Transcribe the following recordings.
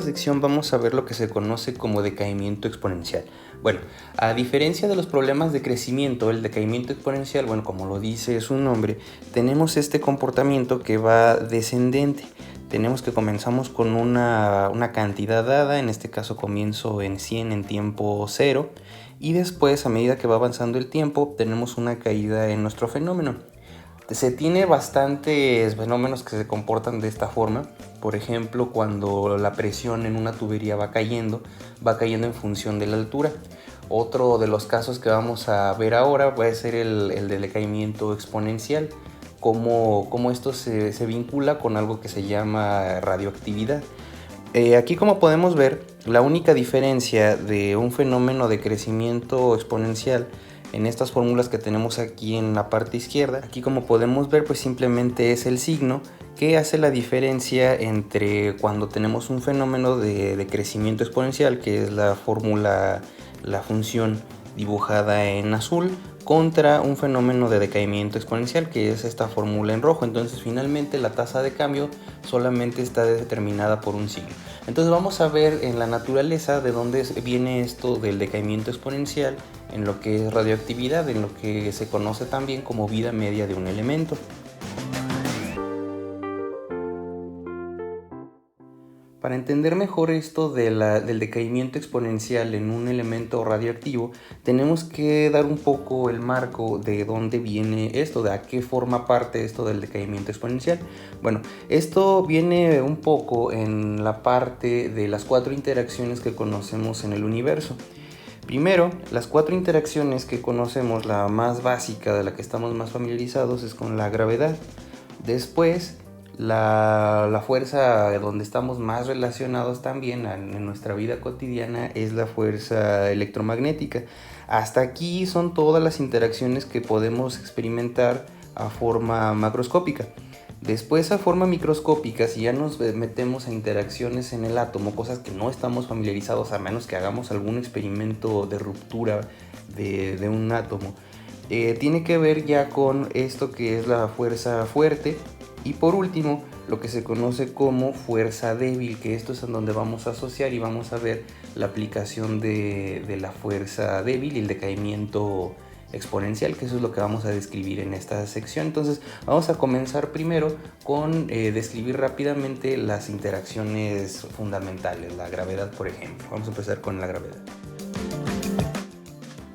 sección vamos a ver lo que se conoce como decaimiento exponencial. Bueno, a diferencia de los problemas de crecimiento, el decaimiento exponencial, bueno, como lo dice su nombre, tenemos este comportamiento que va descendente. Tenemos que comenzamos con una cantidad dada, en este caso comienzo en 100 en tiempo 0, y después, a medida que va avanzando el tiempo, tenemos una caída en nuestro fenómeno. Se tiene bastantes fenómenos que se comportan de esta forma. Por ejemplo, cuando la presión en una tubería va cayendo en función de la altura. Otro de los casos que vamos a ver ahora puede ser el del decaimiento exponencial, cómo esto se vincula con algo que se llama radioactividad. Aquí, como podemos ver, la única diferencia de un fenómeno de crecimiento exponencial en estas fórmulas que tenemos aquí en la parte izquierda, aquí como podemos ver, pues simplemente es el signo que hace la diferencia entre cuando tenemos un fenómeno de crecimiento exponencial, que es la fórmula, la función dibujada en azul, contra un fenómeno de decaimiento exponencial, que es esta fórmula en rojo. Entonces finalmente la tasa de cambio solamente está determinada por un signo. Entonces vamos a ver en la naturaleza de dónde viene esto del decaimiento exponencial en lo que es radioactividad, en lo que se conoce también como vida media de un elemento. Para entender mejor esto del decaimiento exponencial en un elemento radioactivo, tenemos que dar un poco el marco de dónde viene esto, de a qué forma parte esto del decaimiento exponencial. Bueno, esto viene un poco en la parte de las 4 interacciones que conocemos en el universo. Primero, las 4 interacciones que conocemos, la más básica, de la que estamos más familiarizados, es con la gravedad. Después, la fuerza donde estamos más relacionados también en nuestra vida cotidiana es la fuerza electromagnética. Hasta aquí son todas las interacciones que podemos experimentar a forma macroscópica. Después, a forma microscópica, si ya nos metemos a interacciones en el átomo, cosas que no estamos familiarizados a menos que hagamos algún experimento de ruptura de un átomo, tiene que ver ya con esto que es la fuerza fuerte. Y por último, lo que se conoce como fuerza débil, que esto es en donde vamos a asociar y vamos a ver la aplicación de la fuerza débil y el decaimiento exponencial, que eso es lo que vamos a describir en esta sección. Entonces vamos a comenzar primero con describir rápidamente las interacciones fundamentales, la gravedad, por ejemplo. Vamos a empezar con la gravedad.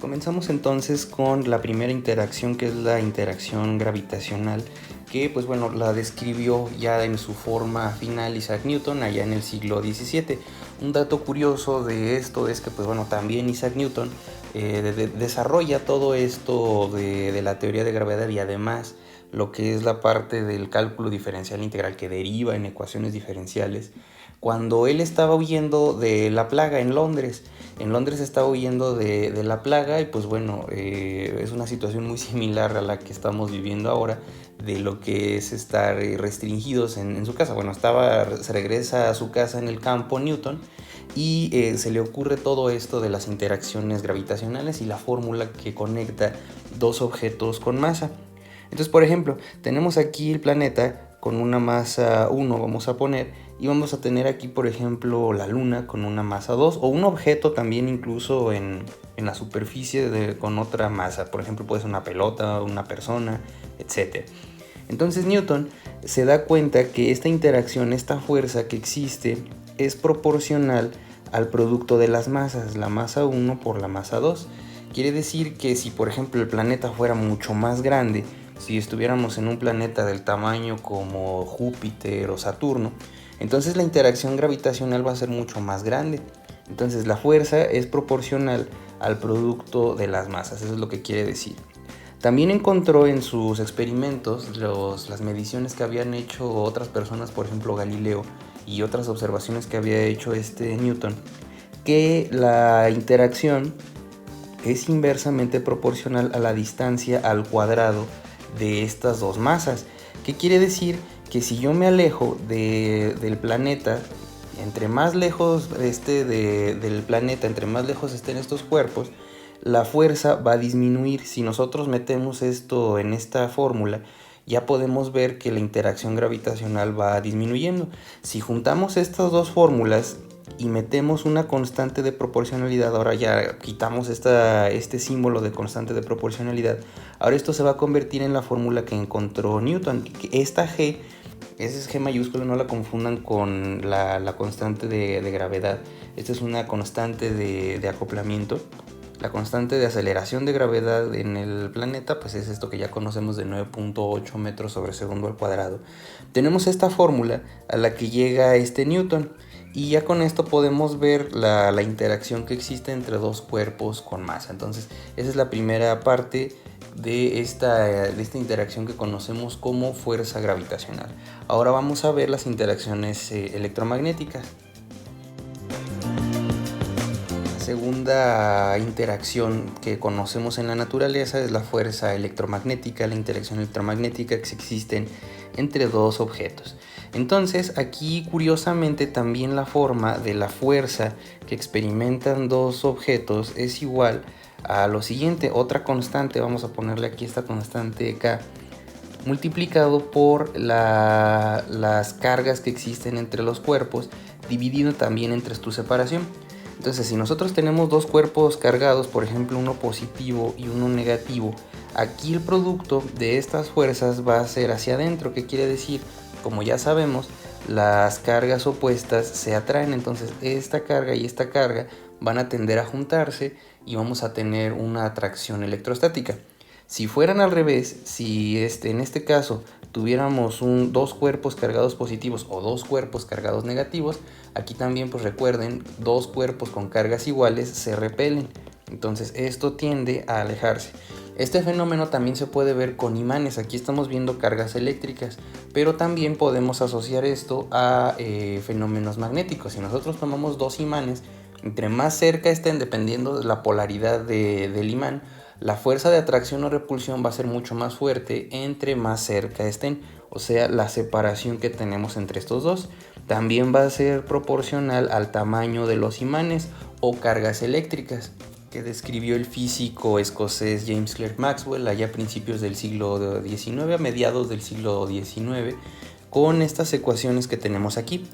Comenzamos entonces con la primera interacción, que es la interacción gravitacional, que pues bueno, la describió ya en su forma final Isaac Newton allá en el siglo XVII. Un dato curioso de esto es que pues bueno, también Isaac Newton desarrolla todo esto de la teoría de gravedad y además lo que es la parte del cálculo diferencial integral que deriva en ecuaciones diferenciales. Cuando él estaba huyendo de la plaga en Londres estaba huyendo de la plaga y pues bueno, es una situación muy similar a la que estamos viviendo ahora, de lo que es estar restringidos en su casa. Bueno, se regresa a su casa en el campo Newton y se le ocurre todo esto de las interacciones gravitacionales y la fórmula que conecta dos objetos con masa. Entonces, por ejemplo, tenemos aquí el planeta con una masa 1, vamos a poner, y vamos a tener aquí, por ejemplo, la luna con una masa 2, o un objeto también incluso en la superficie con otra masa. Por ejemplo, puede ser una pelota, una persona, etc. Entonces Newton se da cuenta que esta interacción, esta fuerza que existe, es proporcional al producto de las masas, la masa 1 por la masa 2. Quiere decir que si, por ejemplo, el planeta fuera mucho más grande, si estuviéramos en un planeta del tamaño como Júpiter o Saturno, entonces la interacción gravitacional va a ser mucho más grande. Entonces la fuerza es proporcional al producto de las masas, eso es lo que quiere decir. También encontró en sus experimentos las mediciones que habían hecho otras personas, por ejemplo Galileo, y otras observaciones que había hecho Newton, que la interacción es inversamente proporcional a la distancia al cuadrado de estas dos masas. ¿Qué quiere decir? Que si yo me alejo del planeta, entre más lejos esté del planeta, entre más lejos estén estos cuerpos, la fuerza va a disminuir. Si nosotros metemos esto en esta fórmula, ya podemos ver que la interacción gravitacional va disminuyendo. Si juntamos estas dos fórmulas, y metemos una constante de proporcionalidad, ahora ya quitamos este símbolo de constante de proporcionalidad, ahora esto se va a convertir en la fórmula que encontró Newton. Esta G, ese es G mayúsculo, no la confundan con la constante de gravedad. Esta es una constante de acoplamiento. La constante de aceleración de gravedad en el planeta, pues es esto que ya conocemos de 9.8 metros sobre segundo al cuadrado. Tenemos esta fórmula a la que llega Newton, y ya con esto podemos ver la interacción que existe entre dos cuerpos con masa. Entonces esa es la primera parte de esta interacción que conocemos como fuerza gravitacional. Ahora vamos a ver las interacciones electromagnéticas. La segunda interacción que conocemos en la naturaleza es la fuerza electromagnética, la interacción electromagnética que existe entre dos objetos. Entonces aquí curiosamente también la forma de la fuerza que experimentan dos objetos es igual a lo siguiente: otra constante, vamos a ponerle aquí esta constante K, multiplicado por las cargas que existen entre los cuerpos, dividido también entre su separación. Entonces, si nosotros tenemos dos cuerpos cargados, por ejemplo uno positivo y uno negativo, aquí el producto de estas fuerzas va a ser hacia adentro. ¿Qué quiere decir? Como ya sabemos, las cargas opuestas se atraen, entonces esta carga y esta carga van a tender a juntarse y vamos a tener una atracción electrostática. Si fueran al revés, si en este caso tuviéramos dos cuerpos cargados positivos o dos cuerpos cargados negativos, aquí también pues recuerden, dos cuerpos con cargas iguales se repelen, entonces esto tiende a alejarse. Este fenómeno también se puede ver con imanes. Aquí estamos viendo cargas eléctricas, pero también podemos asociar esto a fenómenos magnéticos. Si nosotros tomamos dos imanes, entre más cerca estén, dependiendo de la polaridad del imán, la fuerza de atracción o repulsión va a ser mucho más fuerte entre más cerca estén, o sea, la separación que tenemos entre estos dos. También va a ser proporcional al tamaño de los imanes o cargas eléctricas que describió el físico escocés James Clerk Maxwell allá a principios del siglo XIX, a mediados del siglo XIX, con estas ecuaciones que tenemos aquí.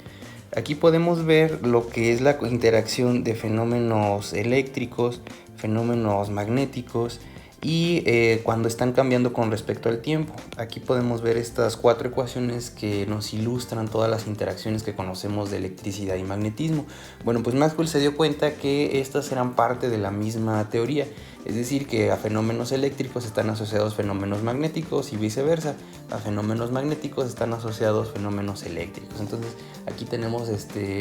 Aquí podemos ver lo que es la interacción de fenómenos eléctricos, fenómenos magnéticos y cuando están cambiando con respecto al tiempo. Aquí podemos ver estas cuatro ecuaciones que nos ilustran todas las interacciones que conocemos de electricidad y magnetismo. Bueno, pues Maxwell se dio cuenta que estas eran parte de la misma teoría, es decir, que a fenómenos eléctricos están asociados fenómenos magnéticos y viceversa, a fenómenos magnéticos están asociados fenómenos eléctricos. Entonces aquí tenemos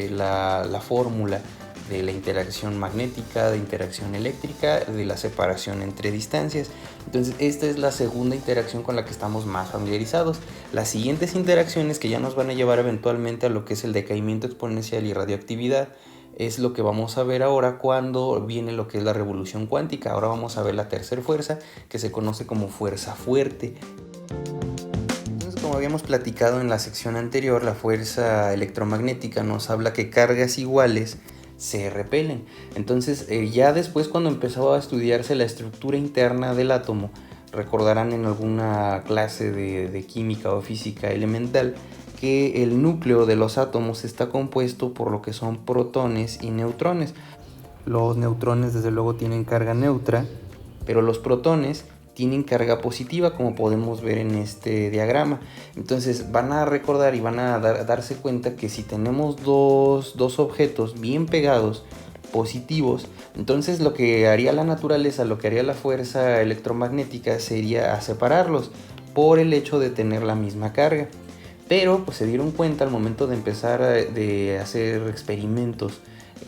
la fórmula de la interacción magnética, de interacción eléctrica, de la separación entre distancias. Entonces esta es la segunda interacción con la que estamos más familiarizados. Las siguientes interacciones, que ya nos van a llevar eventualmente a lo que es el decaimiento exponencial y radioactividad, es lo que vamos a ver ahora cuando viene lo que es la revolución cuántica. Ahora vamos a ver la tercera fuerza, que se conoce como fuerza fuerte. Entonces, como habíamos platicado en la sección anterior, la fuerza electromagnética nos habla que cargas iguales se repelen. Entonces ya después, cuando empezó a estudiarse la estructura interna del átomo, recordarán en alguna clase de química o física elemental que el núcleo de los átomos está compuesto por lo que son protones y neutrones. Los neutrones desde luego tienen carga neutra, pero los protones tienen carga positiva, como podemos ver en este diagrama. Entonces van a recordar y van a darse cuenta que si tenemos dos objetos bien pegados, positivos, entonces lo que haría la naturaleza, lo que haría la fuerza electromagnética sería a separarlos por el hecho de tener la misma carga. Pero pues se dieron cuenta al momento de empezar de hacer experimentos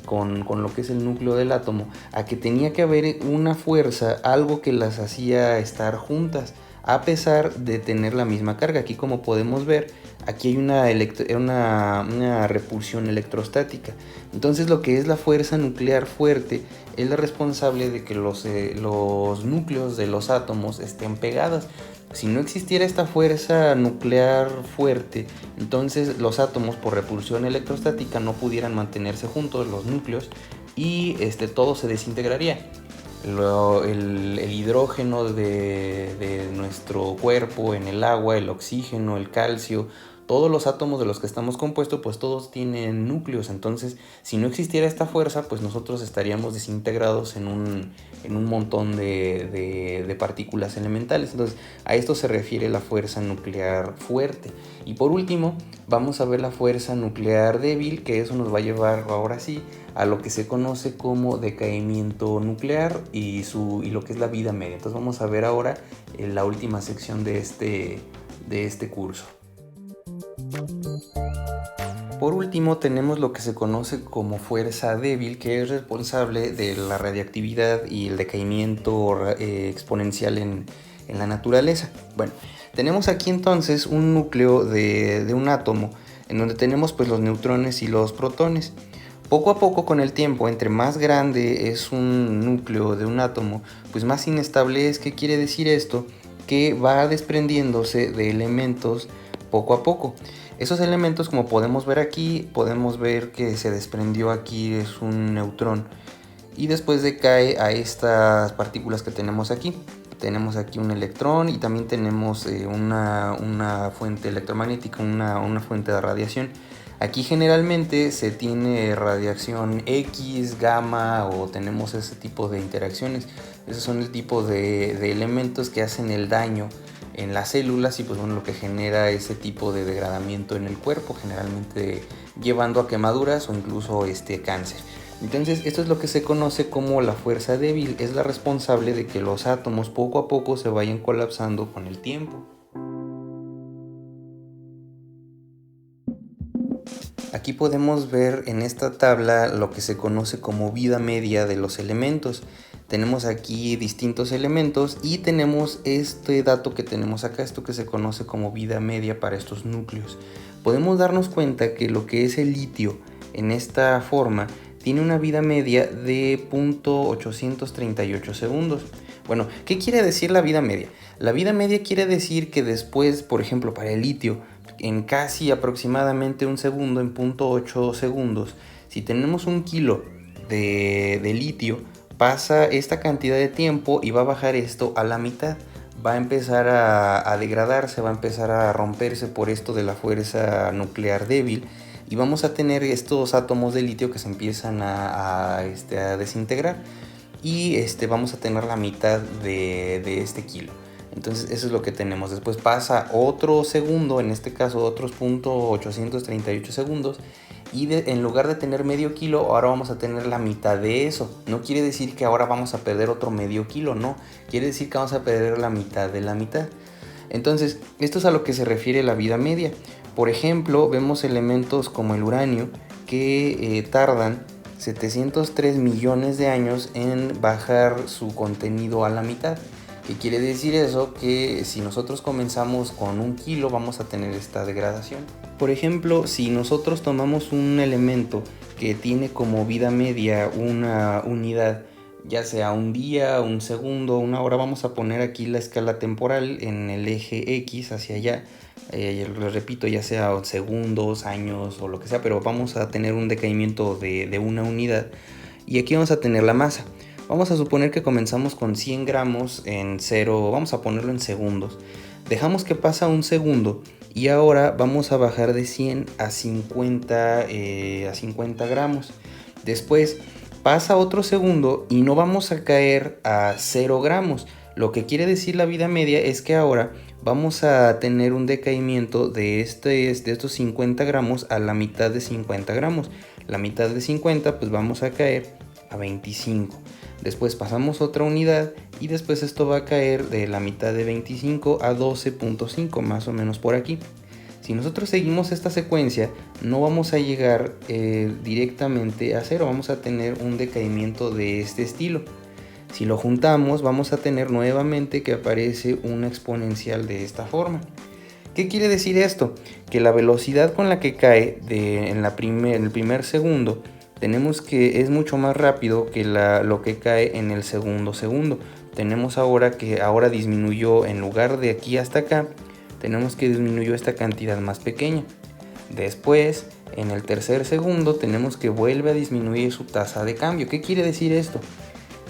con lo que es el núcleo del átomo, a que tenía que haber una fuerza, algo que las hacía estar juntas a pesar de tener la misma carga. Aquí, como podemos ver, aquí hay una repulsión electrostática. Entonces lo que es la fuerza nuclear fuerte es la responsable de que los núcleos de los átomos estén pegados. Si no existiera esta fuerza nuclear fuerte, entonces los átomos, por repulsión electrostática, no pudieran mantenerse juntos, los núcleos, y todo se desintegraría. El hidrógeno de nuestro cuerpo en el agua, el oxígeno, el calcio, todos los átomos de los que estamos compuestos, pues todos tienen núcleos. Entonces, si no existiera esta fuerza, pues nosotros estaríamos desintegrados en un montón de partículas elementales. Entonces, a esto se refiere la fuerza nuclear fuerte. Y por último, vamos a ver la fuerza nuclear débil, que eso nos va a llevar ahora sí a lo que se conoce como decaimiento nuclear y lo que es la vida media. Entonces vamos a ver ahora la última sección de este curso. Por último tenemos lo que se conoce como fuerza débil, que es responsable de la radiactividad y el decaimiento exponencial en la naturaleza. Bueno, tenemos aquí entonces un núcleo de un átomo en donde tenemos pues los neutrones y los protones. Poco a poco con el tiempo, entre más grande es un núcleo de un átomo, pues más inestable es. ¿Qué quiere decir esto? Que va desprendiéndose de elementos poco a poco. Esos elementos, como podemos ver aquí, podemos ver que se desprendió aquí es un neutrón y después decae a estas partículas que tenemos aquí. Tenemos aquí un electrón y también tenemos una fuente electromagnética, una fuente de radiación. Aquí generalmente se tiene radiación X, gamma o tenemos ese tipo de interacciones. Esos son el tipo de elementos que hacen el daño en las células y pues bueno, lo que genera ese tipo de degradamiento en el cuerpo, generalmente llevando a quemaduras o incluso cáncer. Entonces esto es lo que se conoce como la fuerza débil. Es la responsable de que los átomos poco a poco se vayan colapsando con el tiempo. Aquí podemos ver en esta tabla lo que se conoce como vida media de los elementos. Tenemos aquí distintos elementos y tenemos este dato que tenemos acá, esto que se conoce como vida media para estos núcleos. Podemos darnos cuenta que lo que es el litio en esta forma tiene una vida media de 0.838 segundos. Bueno, ¿qué quiere decir la vida media? La vida media quiere decir que después, por ejemplo, para el litio, en casi aproximadamente un segundo, en 0.8 segundos, si tenemos un kilo de litio, pasa esta cantidad de tiempo y va a bajar esto a la mitad. Va a empezar a degradarse, va a empezar a romperse por esto de la fuerza nuclear débil y vamos a tener estos átomos de litio que se empiezan a desintegrar y vamos a tener la mitad de este kilo. Entonces eso es lo que tenemos. Después pasa otro segundo, en este caso otros 0.838 segundos y en lugar de tener medio kilo, ahora vamos a tener la mitad de eso. No quiere decir que ahora vamos a perder otro medio kilo, no. Quiere decir que vamos a perder la mitad de la mitad. Entonces, esto es a lo que se refiere la vida media. Por ejemplo, vemos elementos como el uranio que tardan 703 millones de años en bajar su contenido a la mitad. ¿Qué quiere decir eso? Que si nosotros comenzamos con un kilo vamos a tener esta degradación. Por ejemplo, si nosotros tomamos un elemento que tiene como vida media una unidad, ya sea un día, un segundo, una hora, vamos a poner aquí la escala temporal en el eje X hacia allá. Les repito, ya sea segundos, años o lo que sea, pero vamos a tener un decaimiento de una unidad. Y aquí vamos a tener la masa. Vamos a suponer que comenzamos con 100 gramos en 0, vamos a ponerlo en segundos. Dejamos que pasa un segundo y ahora vamos a bajar de 100 a 50 gramos. Después pasa otro segundo y no vamos a caer a 0 gramos. Lo que quiere decir la vida media es que ahora vamos a tener un decaimiento de estos 50 gramos a la mitad de 50 gramos. La mitad de 50 pues vamos a caer a 25. Después pasamos otra unidad y después esto va a caer de la mitad de 25 a 12.5, más o menos por aquí. Si nosotros seguimos esta secuencia, no vamos a llegar directamente a 0, vamos a tener un decaimiento de este estilo. Si lo juntamos, vamos a tener nuevamente que aparece una exponencial de esta forma. ¿Qué quiere decir esto? Que la velocidad con la que cae en el primer segundo tenemos que es mucho más rápido que lo que cae en el segundo. Tenemos ahora que disminuyó, en lugar de aquí hasta acá, tenemos que disminuyó esta cantidad más pequeña. Después, en el tercer segundo, tenemos que vuelve a disminuir su tasa de cambio. ¿Qué quiere decir esto?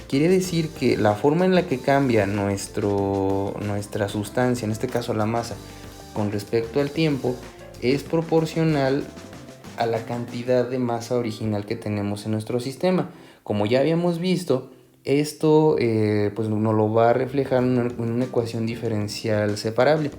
Quiere decir que la forma en la que cambia nuestra sustancia, en este caso la masa, con respecto al tiempo, es proporcional a la cantidad de masa original que tenemos en nuestro sistema. Como ya habíamos visto, esto pues nos lo va a reflejar en una ecuación diferencial separable.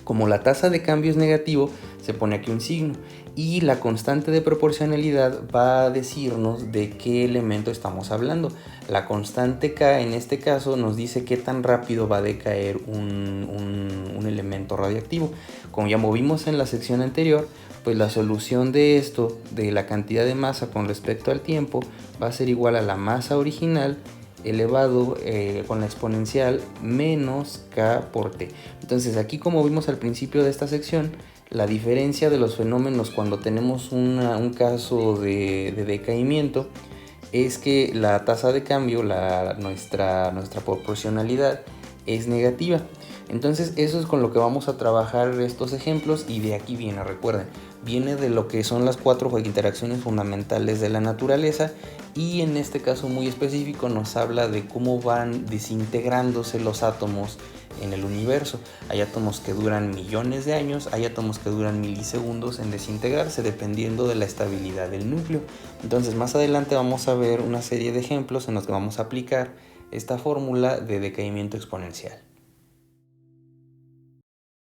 Como la tasa de cambio es negativo, se pone aquí un signo y la constante de proporcionalidad va a decirnos de qué elemento estamos hablando. La constante K en este caso nos dice qué tan rápido va a decaer un elemento radioactivo. Como ya movimos en la sección anterior, pues la solución de esto, de la cantidad de masa con respecto al tiempo, va a ser igual a la masa original elevado con la exponencial menos K por T. Entonces aquí, como vimos al principio de esta sección, la diferencia de los fenómenos cuando tenemos un caso de decaimiento es que la tasa de cambio, nuestra proporcionalidad es negativa. Entonces eso es con lo que vamos a trabajar estos ejemplos, y de aquí viene, recuerden, viene de lo que son las 4 interacciones fundamentales de la naturaleza, y en este caso muy específico nos habla de cómo van desintegrándose los átomos en el universo. Hay átomos que duran millones de años, hay átomos que duran milisegundos en desintegrarse dependiendo de la estabilidad del núcleo. Entonces más adelante vamos a ver una serie de ejemplos en los que vamos a aplicar esta fórmula de decaimiento exponencial.